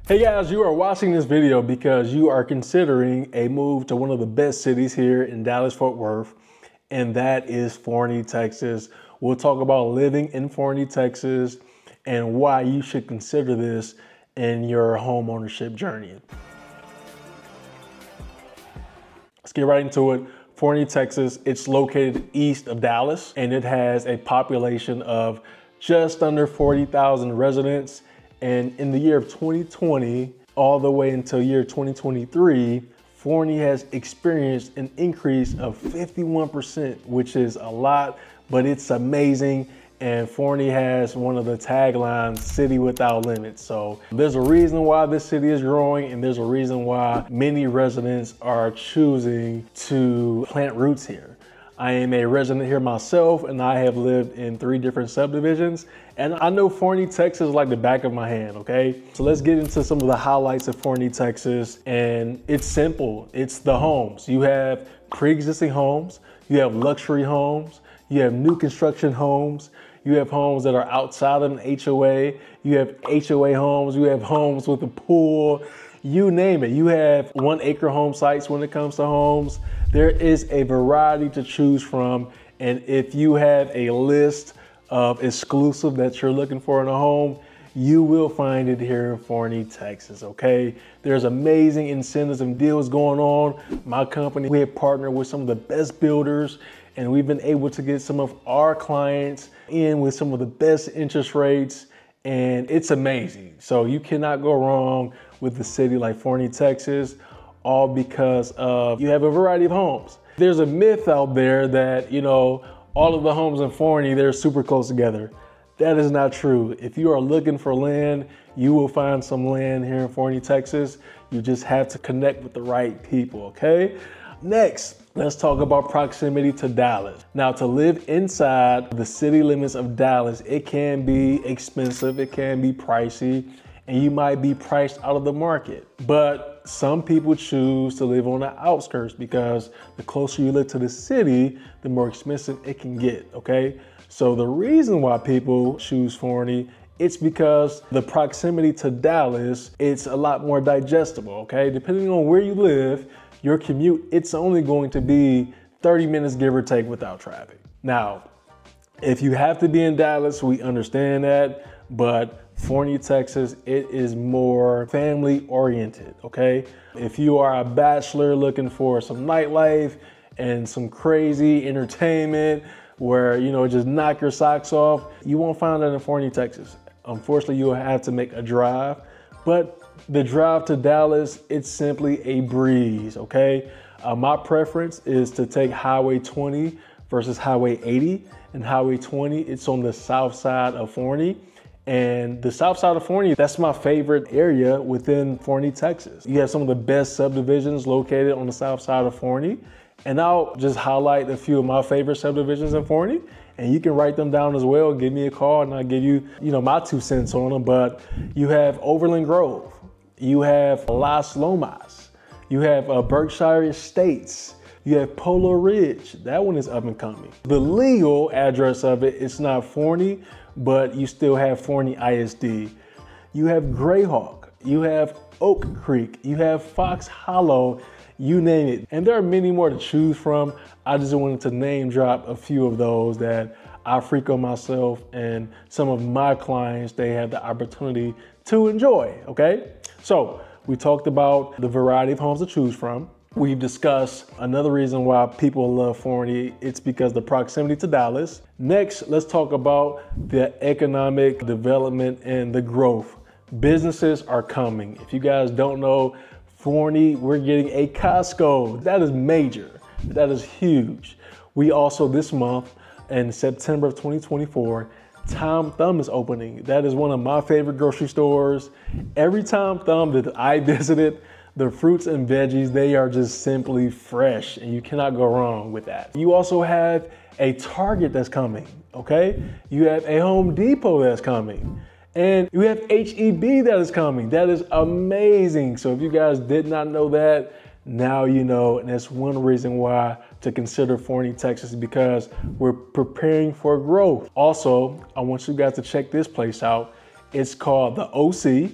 Hey guys, you are watching this video because you are considering a move to one of the best cities here in Dallas-Fort Worth, and that is Forney, Texas. We'll talk about living in Forney, Texas, and why you should consider this in your home ownership journey. Let's get right into it. Forney, Texas, it's located east of Dallas, and it has a population of just under 40,000 residents. And in the year of 2020, all the way until year 2023, Forney has experienced an increase of 51%, which is a lot, but it's amazing. And Forney has one of the taglines, city without limits. So there's a reason why this city is growing, and there's a reason why many residents are choosing to plant roots here. I am a resident here myself, and I have lived in 3 different subdivisions, and I know Forney, Texas like the back of my hand, okay? So let's get into some of the highlights of Forney, Texas, and it's simple. It's the homes. You have pre-existing homes, you have luxury homes, you have new construction homes, you have homes that are outside of an HOA, you have HOA homes, you have homes with a pool, you name it. You have 1-acre home sites when it comes to homes. There is a variety to choose from. And if you have a list of exclusive that you're looking for in a home, you will find it here in Forney, Texas, okay? There's amazing incentives and deals going on. My company, we have partnered with some of the best builders, and we've been able to get some of our clients in with some of the best interest rates, and it's amazing. So you cannot go wrong with a city like Forney, Texas, all because of you have a variety of homes. There's a myth out there that, you know, all of the homes in Forney, they're super close together. That is not true. If you are looking for land, you will find some land here in Forney, Texas. You just have to connect with the right people, okay? Next, let's talk about proximity to Dallas. Now, to live inside the city limits of Dallas, it can be expensive, it can be pricey, and you might be priced out of the market. But some people choose to live on the outskirts because the closer you live to the city, the more expensive it can get, okay? So the reason why people choose Forney, it's because the proximity to Dallas, it's a lot more digestible, okay? Depending on where you live, your commute, it's only going to be 30 minutes, give or take, without traffic. Now, if you have to be in Dallas, we understand that, but Forney, Texas, it is more family oriented, okay? If you are a bachelor looking for some nightlife and some crazy entertainment where, you know, just knock your socks off, you won't find that in Forney, Texas. Unfortunately, you'll have to make a drive, but the drive to Dallas, it's simply a breeze, okay? My preference is to take Highway 20 versus Highway 80, and Highway 20, it's on the south side of Forney. And the south side of Forney, that's my favorite area within Forney, Texas. You have some of the best subdivisions located on the south side of Forney. And I'll just highlight a few of my favorite subdivisions in Forney, and you can write them down as well. Give me a call and I'll give you, my 2 cents on them. But you have Overland Grove, you have Las Lomas, you have Berkshire Estates, you have Polo Ridge. That one is up and coming. The legal address of it, it's not Forney, but you still have Forney ISD. You have Greyhawk, you have Oak Creek, you have Fox Hollow, you name it. And there are many more to choose from. I just wanted to name drop a few of those that I frequent myself, and some of my clients, they have the opportunity to enjoy, okay? So we talked about the variety of homes to choose from. We've discussed another reason why people love Forney. It's because the proximity to Dallas. Next, let's talk about the economic development and the growth. Businesses are coming. If you guys don't know, Forney, we're getting a Costco. That is major. That is huge. We also, this month, in September of 2024, Tom Thumb is opening. That is one of my favorite grocery stores. Every Tom Thumb that I visited, the fruits and veggies, they are just simply fresh, and you cannot go wrong with that. You also have a Target that's coming, okay? You have a Home Depot that's coming. And you have HEB that is coming. That is amazing. So if you guys did not know that, now you know, and that's one reason why to consider Forney, Texas, because we're preparing for growth. Also, I want you guys to check this place out. It's called the OC.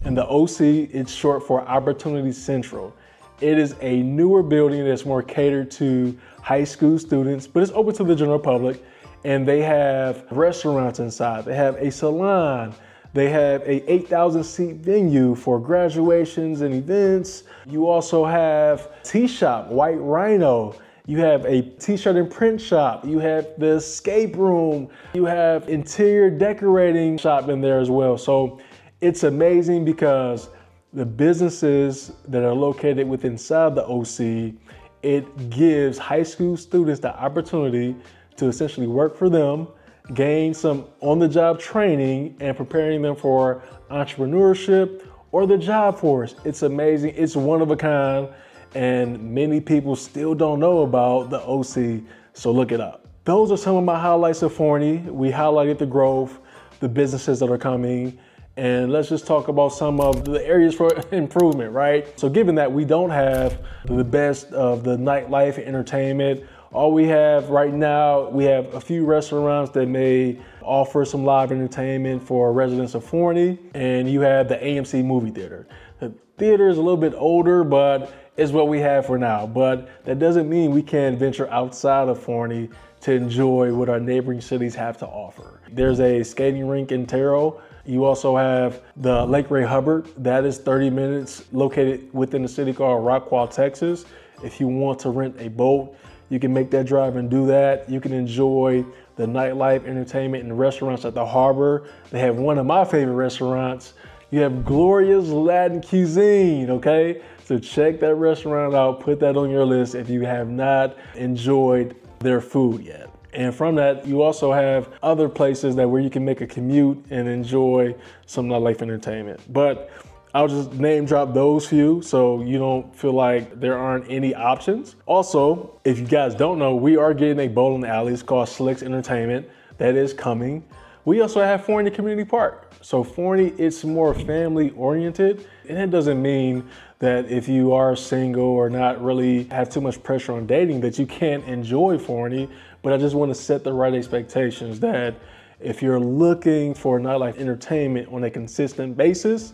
And the OC, it's short for Opportunity Central. It is a newer building that's more catered to high school students, but it's open to the general public. And they have restaurants inside. They have a salon. They have a 8,000 seat venue for graduations and events. You also have tea shop, White Rhino. You have a t-shirt and print shop. You have the escape room. You have interior decorating shop in there as well. So it's amazing because the businesses that are located within inside the OC, it gives high school students the opportunity to essentially work for them, gain some on-the-job training, and preparing them for entrepreneurship or the job force. It's amazing. It's one of a kind, and many people still don't know about the OC, so look it up. Those are some of my highlights of Forney. We highlighted the growth, the businesses that are coming, and let's just talk about some of the areas for improvement, right? So given that we don't have the best of the nightlife and entertainment, all we have right now, we have a few restaurants that may offer some live entertainment for residents of Forney, and you have the AMC movie theater. The theater is a little bit older, but it's what we have for now. But that doesn't mean we can't venture outside of Forney to enjoy what our neighboring cities have to offer. There's a skating rink in Terrell. You also have the Lake Ray Hubbard. That is 30 minutes located within the city called Rockwall, Texas. If you want to rent a boat, you can make that drive and do that. You can enjoy the nightlife, entertainment, and restaurants at the harbor. They have one of my favorite restaurants. You have Gloria's Latin Cuisine, okay? So check that restaurant out, put that on your list if you have not enjoyed their food yet. And from that, you also have other places that where you can make a commute and enjoy some nightlife entertainment. But I'll just name drop those few so you don't feel like there aren't any options. Also, if you guys don't know, we are getting a bowling alley. It's called Slicks Entertainment. That is coming. We also have Forney Community Park. So Forney, it's more family oriented. And it doesn't mean that if you are single or not really have too much pressure on dating that you can't enjoy Forney. But I just want to set the right expectations that if you're looking for nightlife entertainment on a consistent basis,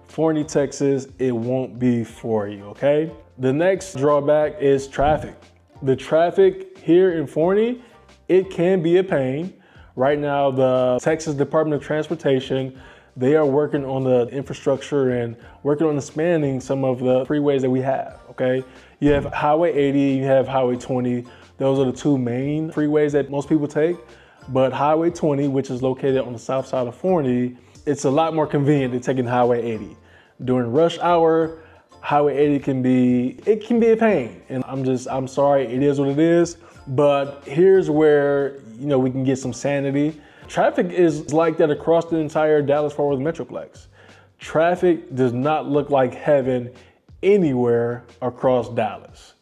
Forney, Texas, it won't be for you, okay? The next drawback is traffic. The traffic here in Forney, it can be a pain. Right now, the Texas Department of Transportation, they are working on the infrastructure and working on expanding some of the freeways that we have, okay? You have Highway 80, you have Highway 20. Those are the two main freeways that most people take. But Highway 20, which is located on the south side of Forney, it's a lot more convenient than taking Highway 80. During rush hour, Highway 80 can be a pain. And I'm sorry, it is what it is. But here's where, we can get some sanity. Traffic is like that across the entire Dallas-Fort Worth Metroplex. Traffic does not look like heaven anywhere across Dallas.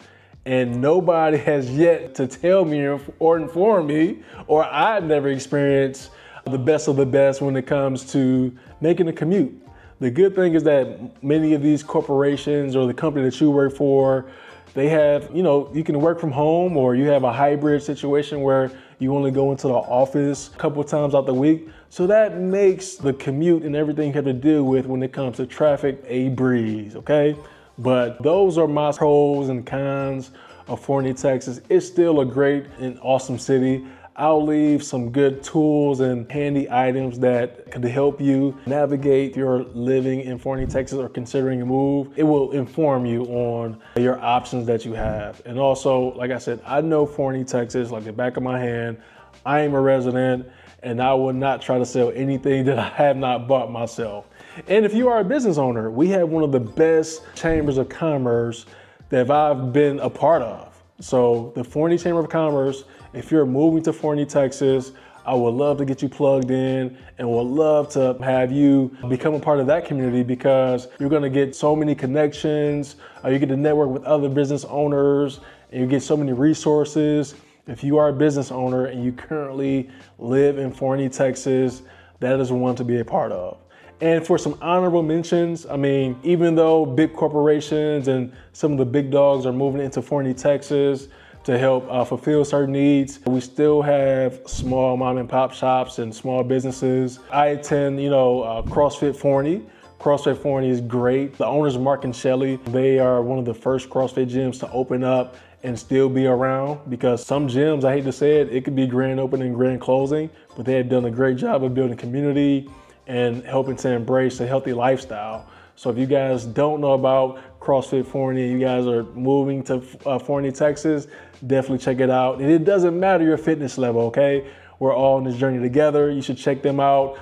And nobody has yet to tell me or inform me, or I've never experienced the best of the best when it comes to making a commute. The good thing is that many of these corporations or the company that you work for, they have, you can work from home, or you have a hybrid situation where you only go into the office a couple of times out the week. So that makes the commute and everything you have to deal with when it comes to traffic a breeze, okay? But those are my pros and cons of Forney, Texas. It's still a great and awesome city. I'll leave some good tools and handy items that could help you navigate if you're living in Forney, Texas, or considering a move. It will inform you on your options that you have. And also, like I said, I know Forney, Texas like the back of my hand. I am a resident, and I will not try to sell anything that I have not bought myself. And if you are a business owner, we have one of the best chambers of commerce that I've been a part of. So the Forney Chamber of Commerce, if you're moving to Forney, Texas, I would love to get you plugged in and would love to have you become a part of that community, because you're gonna get so many connections, you get to network with other business owners, and you get so many resources. If you are a business owner and you currently live in Forney, Texas, that is one to be a part of. And for some honorable mentions, even though big corporations and some of the big dogs are moving into Forney, Texas to help fulfill certain needs, we still have small mom and pop shops and small businesses. I attend, CrossFit Forney. CrossFit Forney is great. The owners, Mark and Shelly, they are one of the first CrossFit gyms to open up and still be around, because some gyms, I hate to say it, it could be grand opening, grand closing, but they have done a great job of building community and helping to embrace a healthy lifestyle. So if you guys don't know about CrossFit Forney, you guys are moving to Forney, Texas, definitely check it out. And it doesn't matter your fitness level, okay? We're all on this journey together. You should check them out.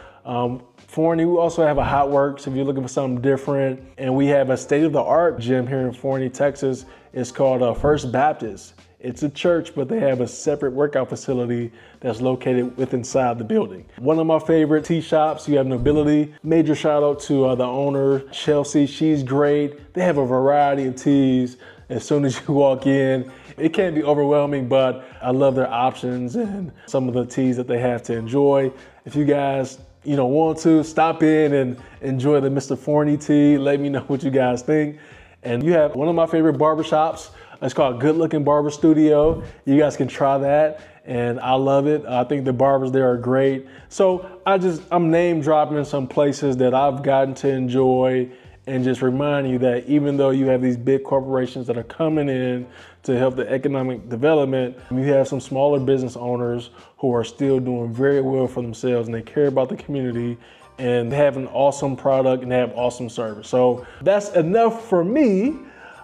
Forney, we also have a Hot Works if you're looking for something different. And we have a state-of-the-art gym here in Forney, Texas. It's called First Baptist. It's a church, but they have a separate workout facility that's located inside the building. One of my favorite tea shops, you have Nobility. Major shout out to the owner, Chelsea. She's great. They have a variety of teas as soon as you walk in. It can be overwhelming, but I love their options and some of the teas that they have to enjoy. If you guys want to stop in and enjoy the Mr. Forney tea, let me know what you guys think. And you have one of my favorite barbershops. It's called Good Looking Barber Studio. You guys can try that, and I love it. I think the barbers there are great. So I'm name dropping some places that I've gotten to enjoy, and just remind you that even though you have these big corporations that are coming in to help the economic development, you have some smaller business owners who are still doing very well for themselves, and they care about the community, and they have an awesome product and they have awesome service. So that's enough for me.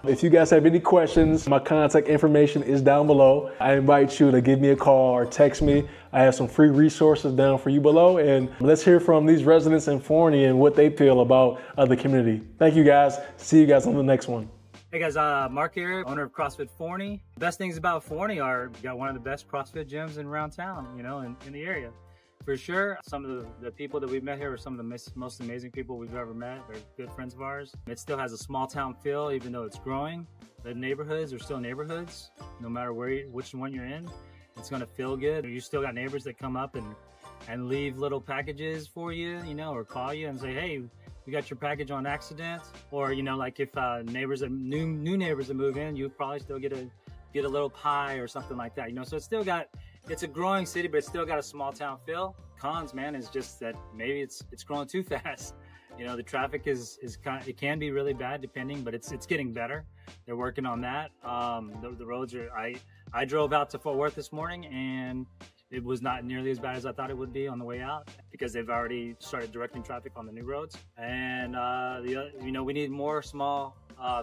If you guys have any questions, my contact information is down below. I invite you to give me a call or text me. I have some free resources down for you below, and let's hear from these residents in Forney and what they feel about the community. Thank you guys. See you guys on the next one. Hey guys, Mark here, owner of CrossFit Forney. Best things about Forney are we got one of the best CrossFit gyms around town, in the area. For sure, some of the people that we've met here are some of the most amazing people we've ever met. They're good friends of ours. It still has a small town feel, even though it's growing. The neighborhoods are still neighborhoods, no matter which one you're in. It's gonna feel good. You still got neighbors that come up and leave little packages for you, or call you and say, hey, we got your package on accident. Or, like if new neighbors that move in, you probably still get a little pie or something like that, So it's a growing city, but it's still got a small town feel. Cons, man, is just that maybe it's growing too fast. The traffic it can be really bad depending, but it's getting better. They're working on that. The roads are, I drove out to Fort Worth this morning and it was not nearly as bad as I thought it would be on the way out, because they've already started directing traffic on the new roads. And we need more small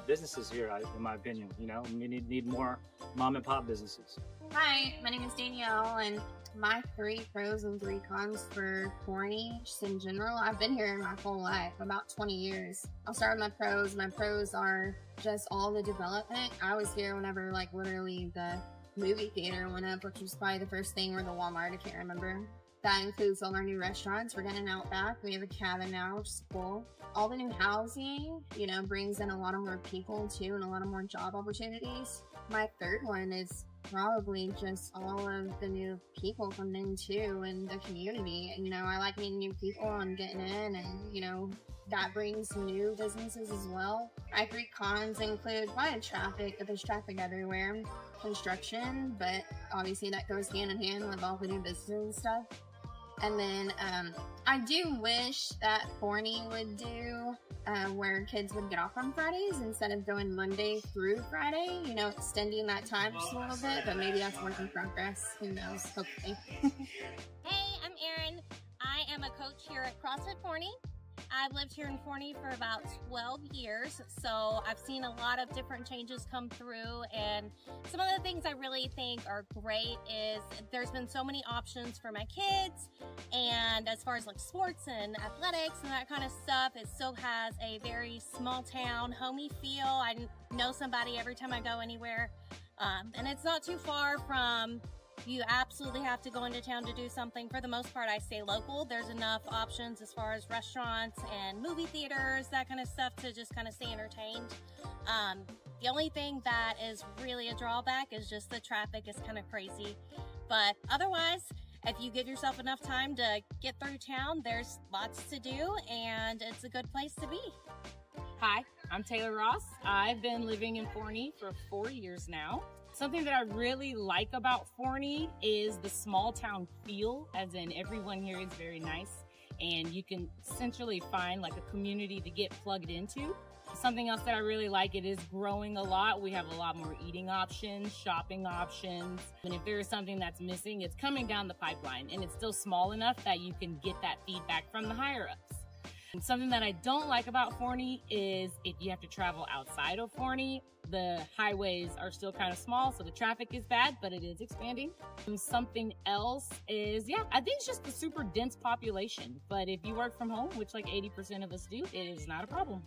businesses here, in my opinion. We need more mom and pop businesses. Hi, my name is Danielle, and my 3 pros and 3 cons for Forney, just in general. I've been here my whole life, about 20 years. I'll start with my pros. My pros are just all the development. I was here whenever, literally the movie theater went up, which was probably the first thing, or the Walmart, I can't remember. That includes all our new restaurants. We're getting an Outback. We have a cabin now, which is cool. All the new housing, brings in a lot of more people too, and a lot of more job opportunities. My third one is probably just all of the new people coming in too, and the community. I like meeting new people and getting in, and that brings new businesses as well. My 3 cons include probably traffic, but there's traffic everywhere. Construction, but obviously that goes hand in hand with all the new businesses and stuff. And then I do wish that Forney would do where kids would get off on Fridays instead of going Monday through Friday, extending that time just a little bit, but maybe that's work in progress. Who knows? Hopefully. Hey, I'm Erin. I am a coach here at CrossFit Forney. I've lived here in Forney for about 12 years, so I've seen a lot of different changes come through, and some of the things I really think are great is there's been so many options for my kids, and as far as sports and athletics and that kind of stuff, it still has a very small town, homey feel. I know somebody every time I go anywhere, and it's not too far from you absolutely have to go into town to do something. For the most part, I stay local. There's enough options as far as restaurants and movie theaters, that kind of stuff, to just kind of stay entertained. The only thing that is really a drawback is just the traffic is kind of crazy. But otherwise, if you give yourself enough time to get through town, there's lots to do, and it's a good place to be. Hi, I'm Taylor Ross. I've been living in Forney for 4 years now. Something that I really like about Forney is the small town feel, as in everyone here is very nice and you can essentially find like a community to get plugged into. Something else that I really like, it is growing a lot. We have a lot more eating options, shopping options. And if there is something that's missing, it's coming down the pipeline, and it's still small enough that you can get that feedback from the higher ups. And something that I don't like about Forney is if you have to travel outside of Forney, the highways are still kind of small, so the traffic is bad, but it is expanding. And something else is, I think it's just the super dense population. But if you work from home, which like 80% of us do, it is not a problem.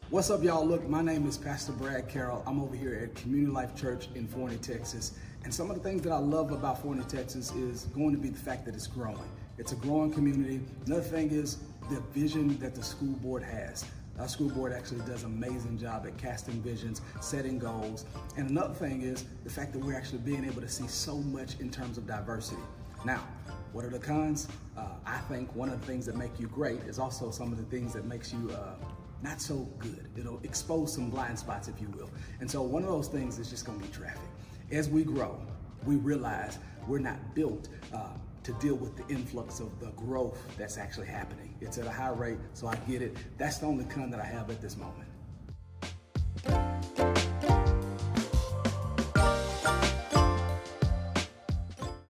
What's up, y'all? Look, my name is Pastor Brad Carroll. I'm over here at Community Life Church in Forney, Texas. And some of the things that I love about Forney, Texas is going to be the fact that it's growing. It's a growing community. Another thing is the vision that the school board has. Our school board actually does an amazing job at casting visions, setting goals. And another thing is the fact that we're actually being able to see so much in terms of diversity. Now, what are the cons? I think one of the things that make you great is also some of the things that makes you not so good. It'll expose some blind spots, if you will. And so one of those things is just gonna be traffic. As we grow, we realize we're not built to deal with the influx of the growth that's actually happening. It's at a high rate, so I get it. That's the only con that I have at this moment.